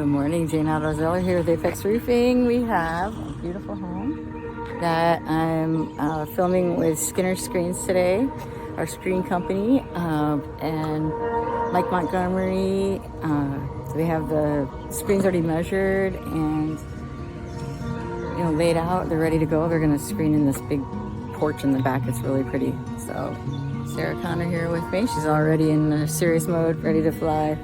Good morning, Jane Aldozeller here with Apex Roofing. We have a beautiful home that I'm filming with Skinner'S Screens today, our screen company, and Mike Montgomery. We have the screens already measured and laid out. They're ready to go. They're going to screen in this big porch in the back. It's really pretty. So Sarah Connor here with me. She's already in serious mode, ready to fly.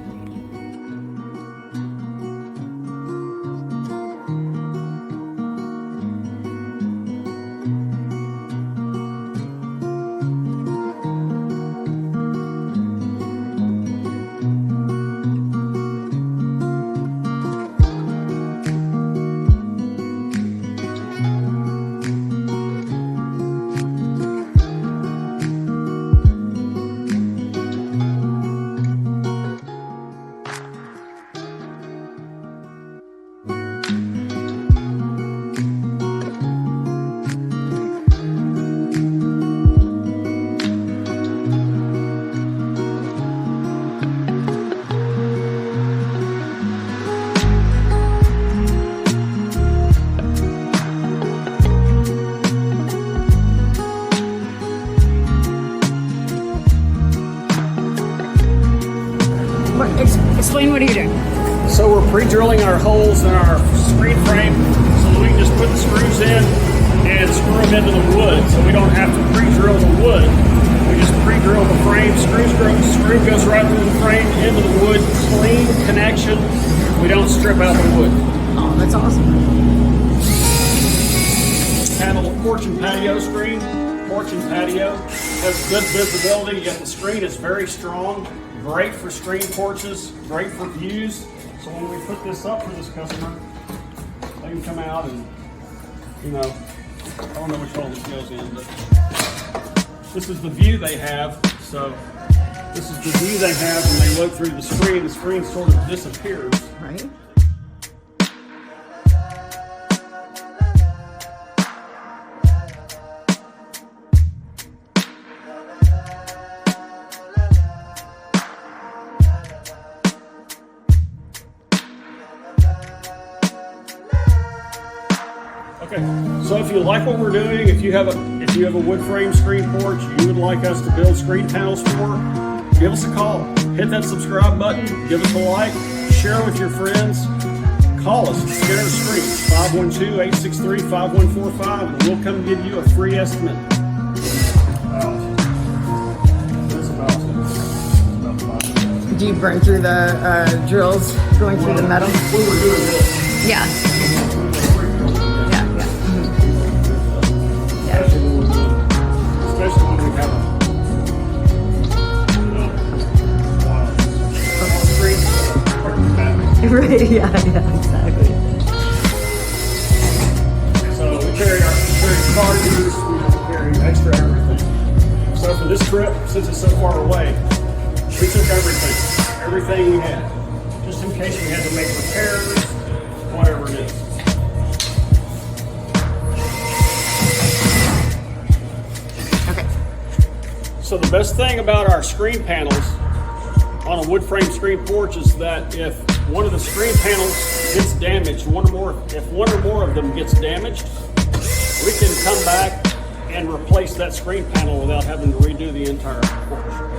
Explain, what are you doing? So we're pre-drilling our holes in our screen frame so that we can just put the screws in and screw them into the wood, so we don't have to pre-drill the wood. We just pre-drill the frame, screw goes right through the frame into the wood, clean connection. We don't strip out the wood. Oh, that's awesome. Panel porch and patio screen. Porch and patio has good visibility, yet the screen is very strong. Great for screen porches, great for views. So when we put this up for this customer, they can come out and, I don't know which hole this goes in, but this is the view they have. So this is the view they have when they look through the screen sort of disappears. Right. Okay, so if you like what we're doing, if you have a wood frame screen porch you would like us to build screen panels for, give us a call. Hit that subscribe button, give us a like, share with your friends. Call us at Skinner'S Screens, 512-863-5145, and we'll come give you a free estimate. Do you burn through the drills going through the metal? We were doing this. Yeah. Especially when we have Right, yeah, exactly. So we carry car use, we carry extra everything. So for this trip, since it's so far away, we took everything we had, just in case we had to make repairs, whatever it is. So the best thing about our screen panels on a wood frame screen porch is that if one of the screen panels gets damaged, if one or more of them gets damaged, we can come back and replace that screen panel without having to redo the entire porch.